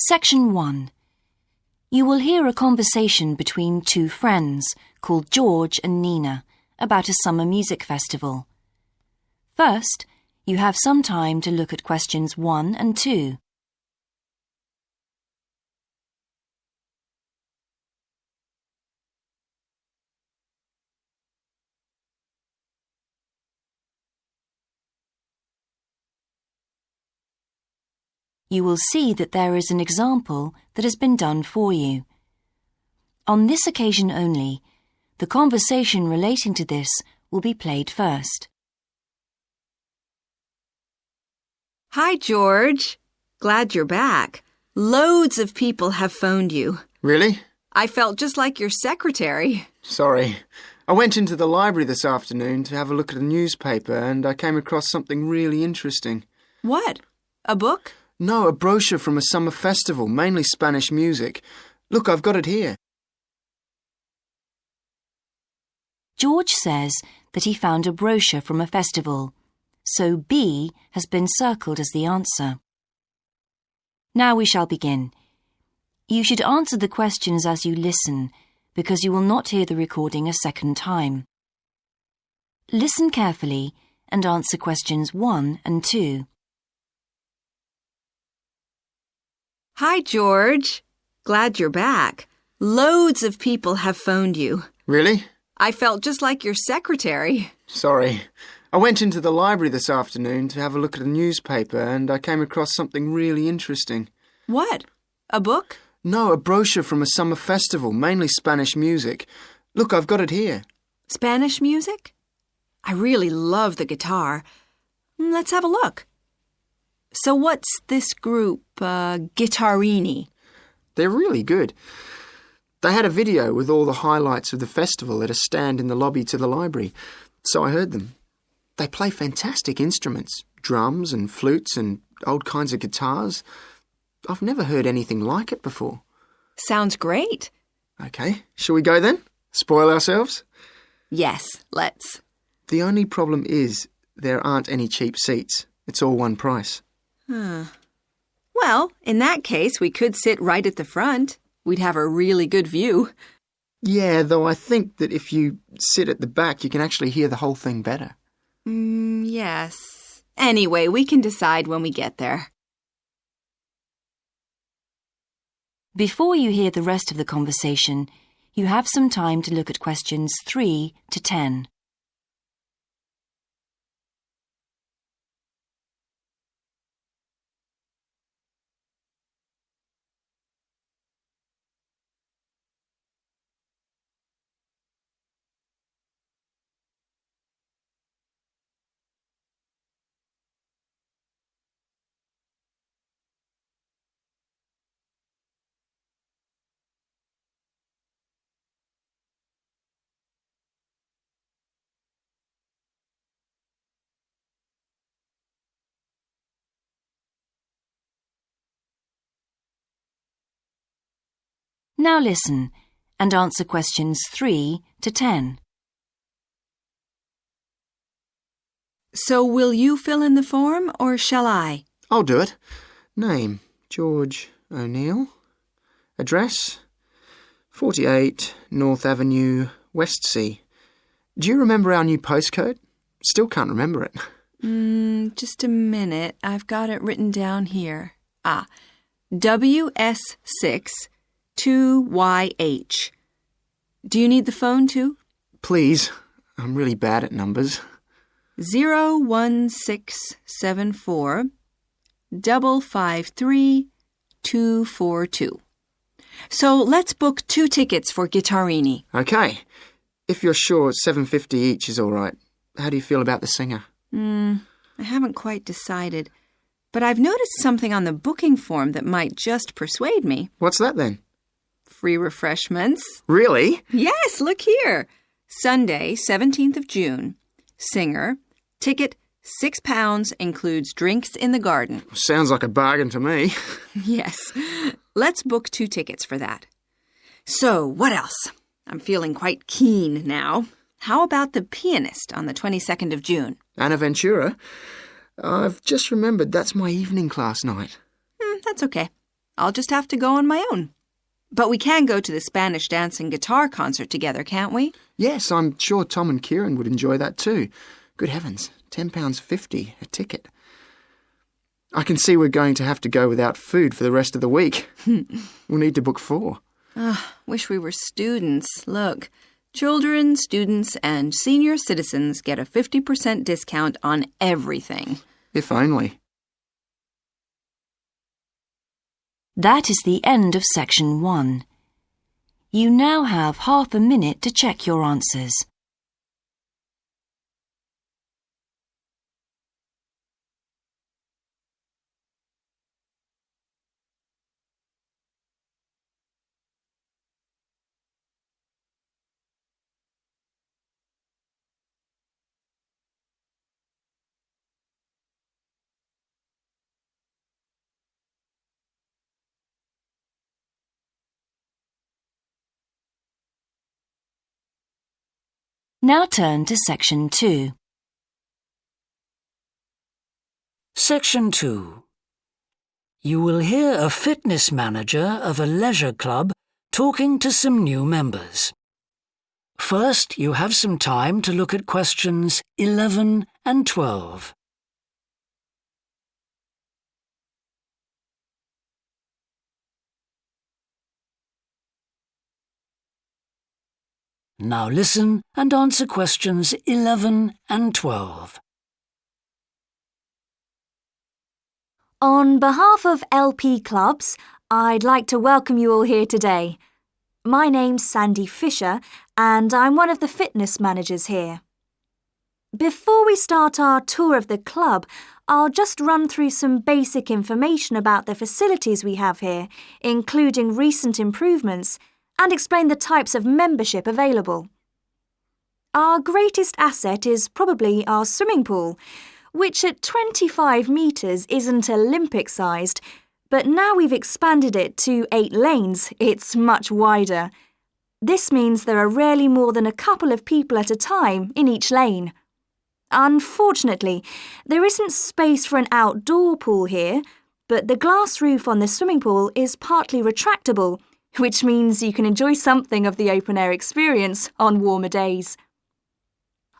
Section 1. You will hear a conversation between two friends called George and Nina about a summer music festival. First, you have some time to look at questions 1 and 2. You will see that there is an example that has been done for you. On this occasion only, the conversation relating to this will be played first. Hi, George. Glad you're back. Loads of people have phoned you. Really? I felt just like your secretary. Sorry. I went into the library this afternoon to have a look at a newspaper and I came across something really interesting. What? A book? No, a brochure from a summer festival, mainly Spanish music. Look, I've got it here. George says that he found a brochure from a festival, so B has been circled as the answer. Now we shall begin. You should answer the questions as you listen, because you will not hear the recording a second time. Listen carefully and answer questions 1 and 2. Hi, George. Glad you're back. Loads of people have phoned you. Really? I felt just like your secretary. Sorry. I went into the library this afternoon to have a look at a newspaper and I came across something really interesting. What? A book? No, a brochure from a summer festival, mainly Spanish music. Look, I've got it here. Spanish music? I really love the guitar. Let's have a look. So what's this group, Guittarini? They're really good. They had a video with all the highlights of the festival at a stand in the lobby to the library, so I heard them. They play fantastic instruments, drums and flutes and old kinds of guitars. I've never heard anything like it before. Sounds great. Okay, shall we go then? Spoil ourselves? Yes, let's. The only problem is there aren't any cheap seats. It's all one price. Well, in that case, we could sit right at the front. We'd have a really good view. Yeah, though I think that if you sit at the back, you can actually hear the whole thing better. Yes. Anyway, we can decide when we get there. Before you hear the rest of the conversation, you have some time to look at questions 3 to 10. Now listen and answer questions 3 to 10. So will you fill in the form or shall I? I'll do it. Name, George O'Neill. Address, 48 North Avenue, Westsea. Do you remember our new postcode? Still can't remember it. Just a minute. I've got it written down here. WS6 2YH. Do you need the phone too? Please. I'm really bad at numbers. 01674 553 242. So let's book 2 tickets for Guittarini. Okay. If you're sure $7.50 each is all right. How do you feel about the singer? I haven't quite decided. But I've noticed something on the booking form that might just persuade me. What's that then? Free refreshments. Really? Yes, look here. Sunday, 17th of June. Singer. Ticket, £6, includes drinks in the garden. Sounds like a bargain to me. Yes. Let's book 2 tickets for that. So, what else? I'm feeling quite keen now. How about the pianist on the 22nd of June? Anna Ventura? I've just remembered that's my evening class night. That's okay. I'll just have to go on my own. But we can go to the Spanish dance and guitar concert together, can't we? Yes, I'm sure Tom and Kieran would enjoy that too. Good heavens, £10.50 a ticket. I can see we're going to have to go without food for the rest of the week. We'll need to book 4. Wish we were students. Look, children, students, and senior citizens get a 50% discount on everything. If only. That is the end of section 1. You now have half a minute to check your answers. Now turn to section 2. Section 2. You will hear a fitness manager of a leisure club talking to some new members. First, you have some time to look at questions 11 and 12. Now listen and answer questions 11 and 12. On behalf of LP Clubs, I'd like to welcome you all here today. My name's Sandy Fisher, and I'm one of the fitness managers here. Before we start our tour of the club, I'll just run through some basic information about the facilities we have here, including recent improvements, and explain the types of membership available. Our greatest asset is probably our swimming pool, which at 25 metres isn't Olympic-sized, but now we've expanded it to 8 lanes, it's much wider. This means there are rarely more than a couple of people at a time in each lane. Unfortunately, there isn't space for an outdoor pool here, but the glass roof on the swimming pool is partly retractable, which means you can enjoy something of the open-air experience on warmer days.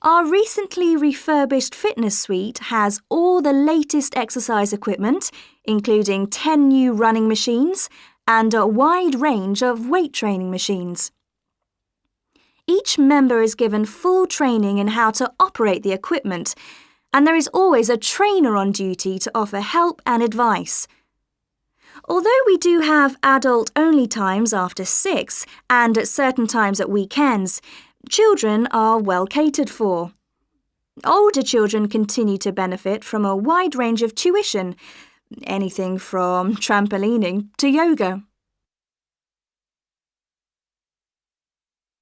Our recently refurbished fitness suite has all the latest exercise equipment, including 10 new running machines and a wide range of weight training machines. Each member is given full training in how to operate the equipment, and there is always a trainer on duty to offer help and advice. Although we do have adult-only times after 6 and at certain times at weekends, children are well catered for. Older children continue to benefit from a wide range of tuition, anything from trampolining to yoga.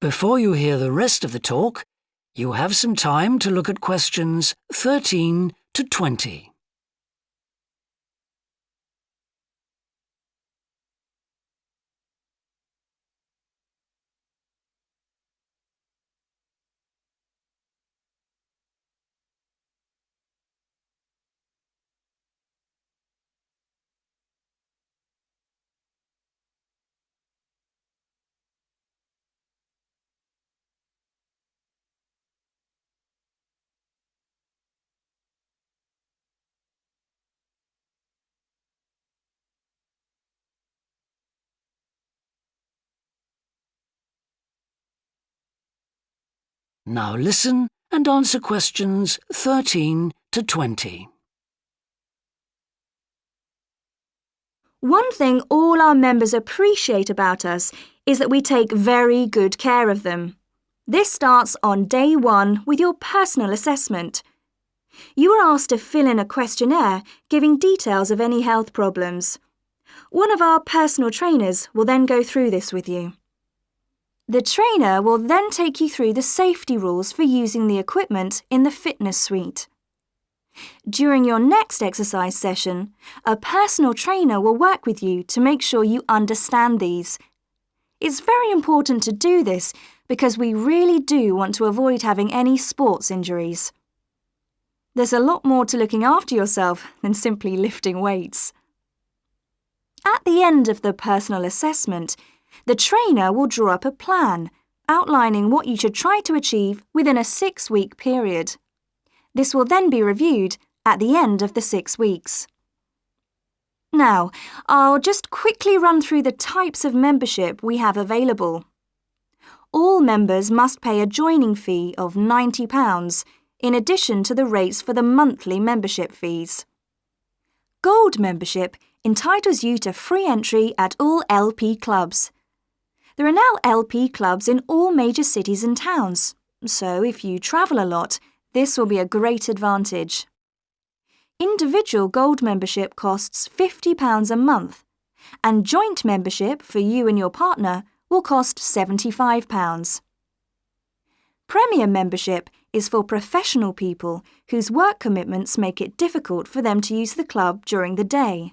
Before you hear the rest of the talk, you have some time to look at questions 13 to 20. Now listen and answer questions 13 to 20. One thing all our members appreciate about us is that we take very good care of them. This starts on day 1 with your personal assessment. You are asked to fill in a questionnaire giving details of any health problems. One of our personal trainers will then go through this with you. The trainer will then take you through the safety rules for using the equipment in the fitness suite. During your next exercise session, a personal trainer will work with you to make sure you understand these. It's very important to do this because we really do want to avoid having any sports injuries. There's a lot more to looking after yourself than simply lifting weights. At the end of the personal assessment, the trainer will draw up a plan outlining what you should try to achieve within a 6-week period. This will then be reviewed at the end of the 6 weeks. Now, I'll just quickly run through the types of membership we have available. All members must pay a joining fee of £90 in addition to the rates for the monthly membership fees. Gold membership entitles you to free entry at all LP clubs. There are now LP clubs in all major cities and towns, so if you travel a lot, this will be a great advantage. Individual gold membership costs £50 a month, and joint membership for you and your partner will cost £75. Premium membership is for professional people whose work commitments make it difficult for them to use the club during the day,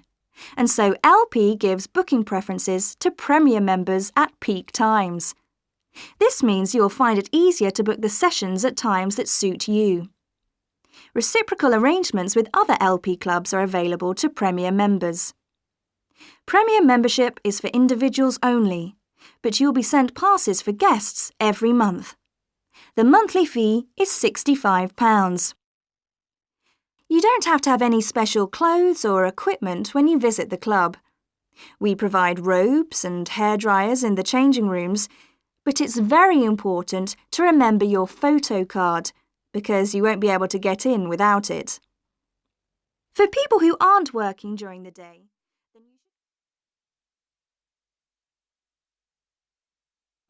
and so LP gives booking preferences to Premier members at peak times. This means you'll find it easier to book the sessions at times that suit you. Reciprocal arrangements with other LP clubs are available to Premier members. Premier membership is for individuals only, but you'll be sent passes for guests every month. The monthly fee is £65. You don't have to have any special clothes or equipment when you visit the club. We provide robes and hairdryers in the changing rooms, but it's very important to remember your photo card because you won't be able to get in without it. For people who aren't working during the day,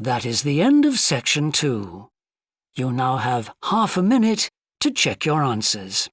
That is the end of section 2. You now have half a minute to check your answers.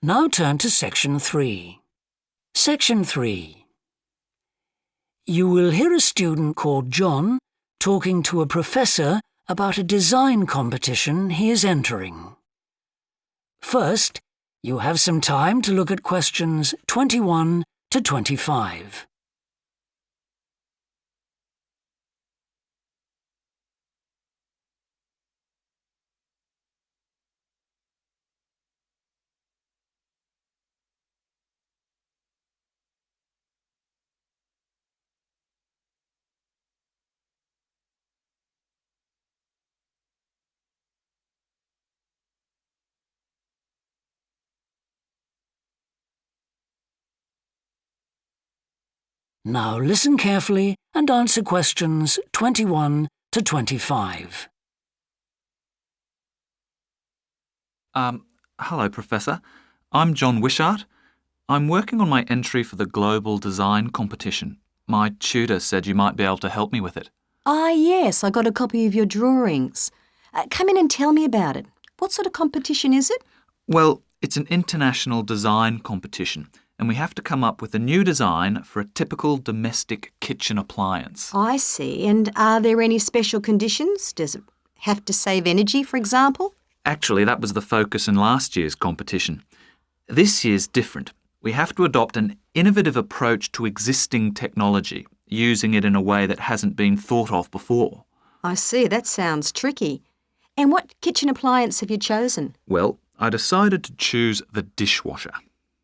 Now turn to section 3. Section 3. You will hear a student called John talking to a professor about a design competition he is entering. First, you have some time to look at questions 21 to 25. Now listen carefully and answer questions 21 to 25. Hello, Professor. I'm John Wishart. I'm working on my entry for the Global Design Competition. My tutor said you might be able to help me with it. Ah, yes, I got a copy of your drawings. Come in and tell me about it. What sort of competition is it? Well, it's an international design competition, and we have to come up with a new design for a typical domestic kitchen appliance. I see. And are there any special conditions? Does it have to save energy, for example? Actually, that was the focus in last year's competition. This year's different. We have to adopt an innovative approach to existing technology, using it in a way that hasn't been thought of before. I see. That sounds tricky. And what kitchen appliance have you chosen? Well, I decided to choose the dishwasher.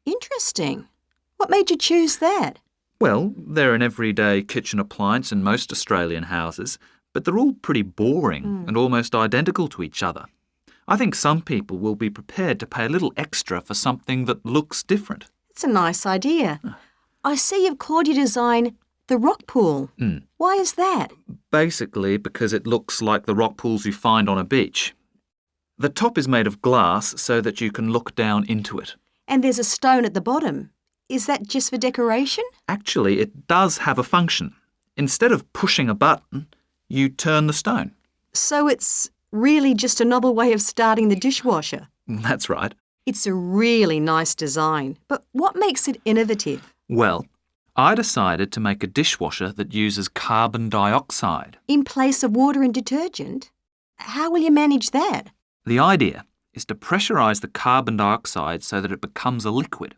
Interesting. What made you choose that? Well, they're an everyday kitchen appliance in most Australian houses, but they're all pretty boring and almost identical to each other. I think some people will be prepared to pay a little extra for something that looks different. It's a nice idea. I see you've called your design the rock pool. Why is that? Basically because it looks like the rock pools you find on a beach. The top is made of glass so that you can look down into it. And there's a stone at the bottom. Is that just for decoration? Actually, it does have a function. Instead of pushing a button, you turn the stone. So it's really just a novel way of starting the dishwasher. That's right. It's a really nice design. But what makes it innovative? Well, I decided to make a dishwasher that uses carbon dioxide. In place of water and detergent? How will you manage that? The idea is to pressurise the carbon dioxide so that it becomes a liquid.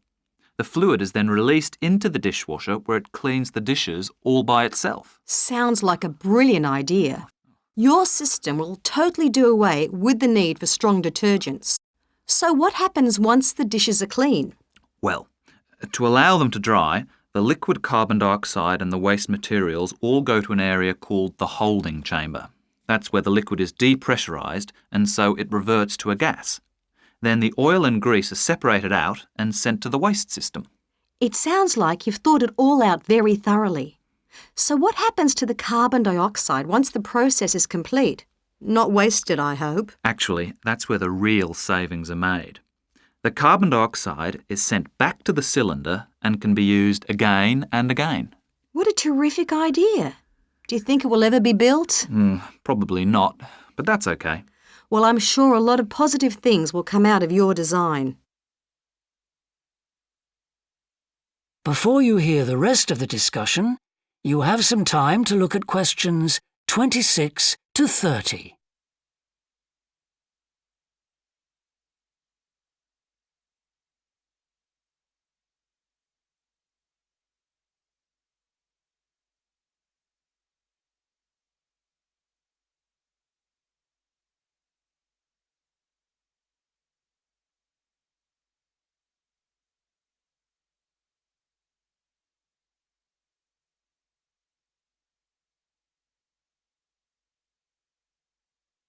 The fluid is then released into the dishwasher where it cleans the dishes all by itself. Sounds like a brilliant idea. Your system will totally do away with the need for strong detergents. So what happens once the dishes are clean? Well, to allow them to dry, the liquid carbon dioxide and the waste materials all go to an area called the holding chamber. That's where the liquid is depressurised and so it reverts to a gas. Then the oil and grease are separated out and sent to the waste system. It sounds like you've thought it all out very thoroughly. So what happens to the carbon dioxide once the process is complete? Not wasted, I hope. Actually, that's where the real savings are made. The carbon dioxide is sent back to the cylinder and can be used again and again. What a terrific idea. Do you think it will ever be built? Probably not, but that's okay. Well, I'm sure a lot of positive things will come out of your design. Before you hear the rest of the discussion, you have some time to look at questions 26 to 30.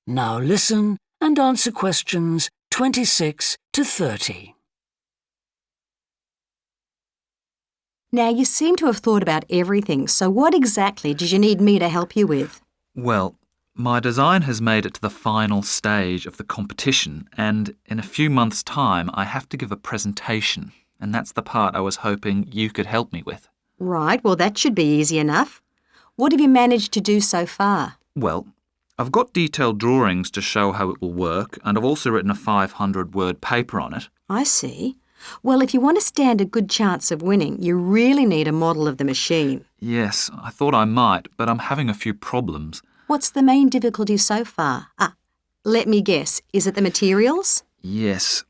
Now listen and answer questions 26 to 30. Now, you seem to have thought about everything, so what exactly did you need me to help you with? Well, my design has made it to the final stage of the competition, and in a few months' time I have to give a presentation, and that's the part I was hoping you could help me with. Right, well, that should be easy enough. What have you managed to do so far? Well, I've got detailed drawings to show how it will work, and I've also written a 500-word paper on it. I see. Well, if you want to stand a good chance of winning, you really need a model of the machine. Yes, I thought I might, but I'm having a few problems. What's the main difficulty so far? Let me guess. Is it the materials? Yes.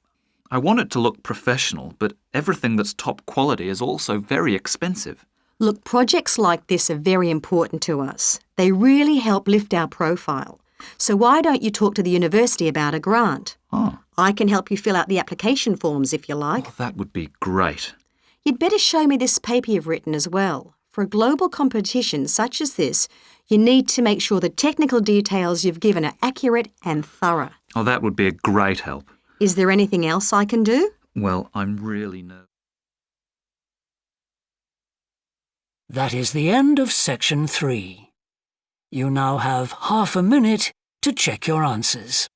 I want it to look professional, but everything that's top quality is also very expensive. Look, projects like this are very important to us. They really help lift our profile. So why don't you talk to the university about a grant? Oh. I can help you fill out the application forms if you like. Oh, that would be great. You'd better show me this paper you've written as well. For a global competition such as this, you need to make sure the technical details you've given are accurate and thorough. Oh, that would be a great help. Is there anything else I can do? Well, I'm really nervous. That is the end of section 3. You now have half a minute to check your answers.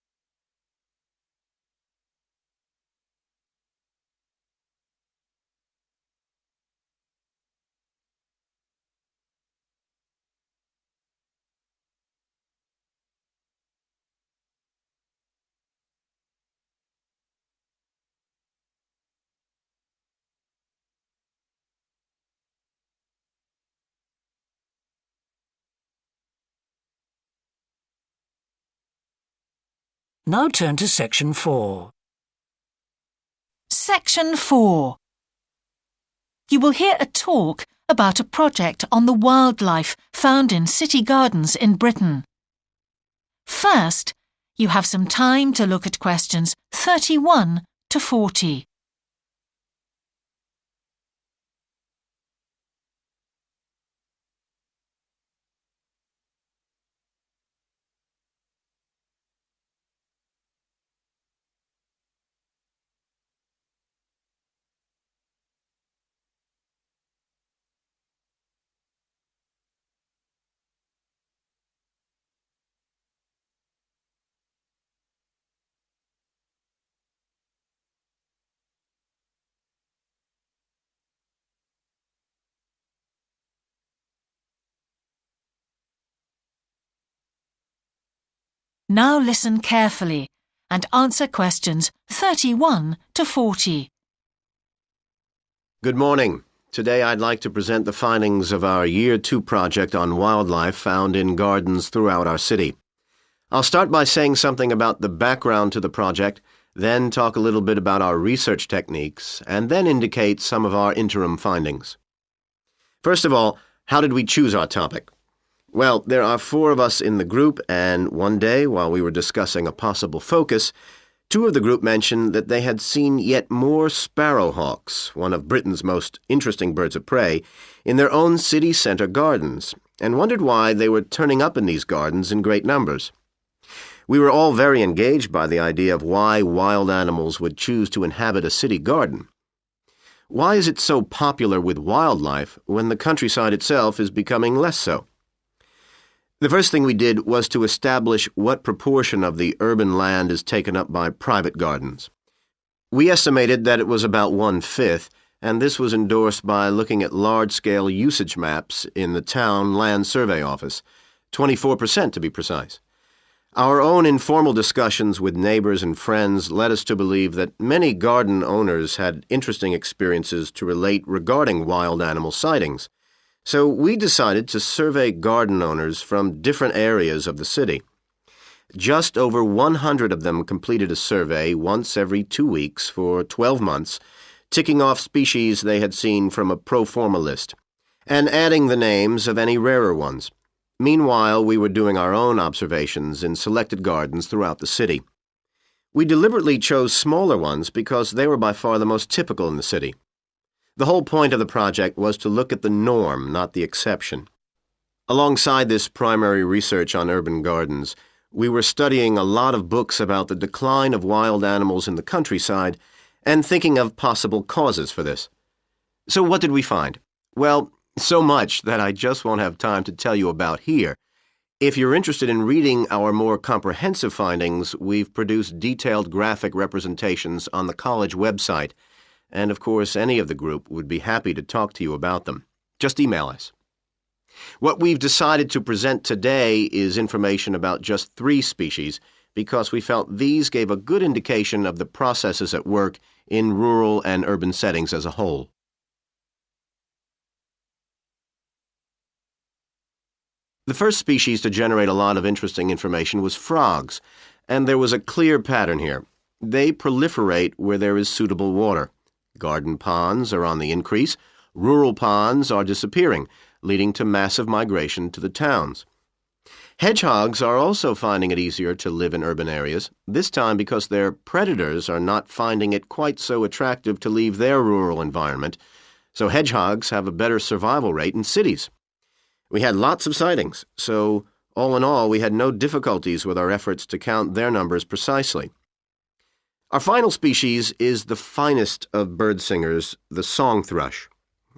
Now turn to section 4. Section 4. You will hear a talk about a project on the wildlife found in city gardens in Britain. First, you have some time to look at questions 31 to 40. Now listen carefully and answer questions 31 to 40. Good morning. Today I'd like to present the findings of our Year 2 project on wildlife found in gardens throughout our city. I'll start by saying something about the background to the project, then talk a little bit about our research techniques, and then indicate some of our interim findings. First of all, how did we choose our topic? Well, there are 4 of us in the group, and one day, while we were discussing a possible focus, 2 of the group mentioned that they had seen yet more sparrowhawks, one of Britain's most interesting birds of prey, in their own city centre gardens, and wondered why they were turning up in these gardens in great numbers. We were all very engaged by the idea of why wild animals would choose to inhabit a city garden. Why is it so popular with wildlife when the countryside itself is becoming less so? The first thing we did was to establish what proportion of the urban land is taken up by private gardens. We estimated that it was about 1/5, and this was endorsed by looking at large-scale usage maps in the town land survey office, 24% to be precise. Our own informal discussions with neighbors and friends led us to believe that many garden owners had interesting experiences to relate regarding wild animal sightings. So we decided to survey garden owners from different areas of the city. Just over 100 of them completed a survey once every 2 weeks for 12 months, ticking off species they had seen from a pro forma list, and adding the names of any rarer ones. Meanwhile, we were doing our own observations in selected gardens throughout the city. We deliberately chose smaller ones because they were by far the most typical in the city. The whole point of the project was to look at the norm, not the exception. Alongside this primary research on urban gardens, we were studying a lot of books about the decline of wild animals in the countryside and thinking of possible causes for this. So what did we find? Well, so much that I just won't have time to tell you about here. If you're interested in reading our more comprehensive findings, we've produced detailed graphic representations on the college website, and of course any of the group would be happy to talk to you about them. Just email us. What we've decided to present today is information about just 3 species because we felt these gave a good indication of the processes at work in rural and urban settings as a whole. The first species to generate a lot of interesting information was frogs, and there was a clear pattern here. They proliferate where there is suitable water. Garden ponds are on the increase, rural ponds are disappearing, leading to massive migration to the towns. Hedgehogs are also finding it easier to live in urban areas, this time because their predators are not finding it quite so attractive to leave their rural environment, so hedgehogs have a better survival rate in cities. We had lots of sightings, so all in all we had no difficulties with our efforts to count their numbers precisely. Our final species is the finest of bird singers, the song thrush.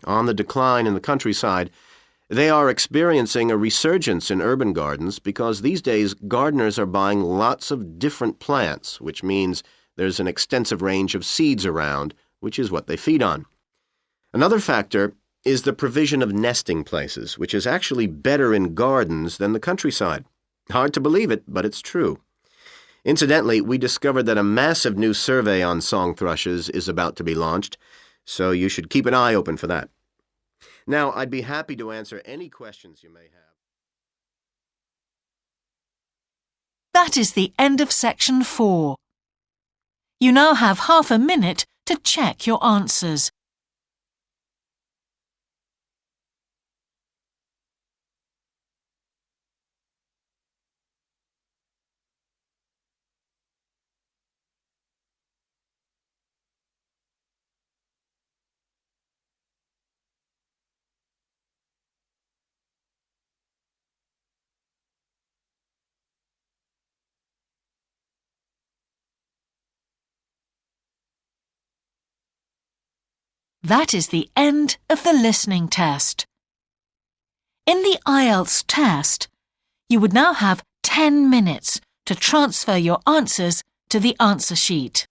On the decline in the countryside, they are experiencing a resurgence in urban gardens because these days gardeners are buying lots of different plants, which means there's an extensive range of seeds around, which is what they feed on. Another factor is the provision of nesting places, which is actually better in gardens than the countryside. Hard to believe it, but it's true. Incidentally, we discovered that a massive new survey on song thrushes is about to be launched, so you should keep an eye open for that. Now, I'd be happy to answer any questions you may have. That is the end of section 4. You now have half a minute to check your answers. That is the end of the listening test. In the Ielts test, you would now have 10 minutes to transfer your answers to the answer sheet.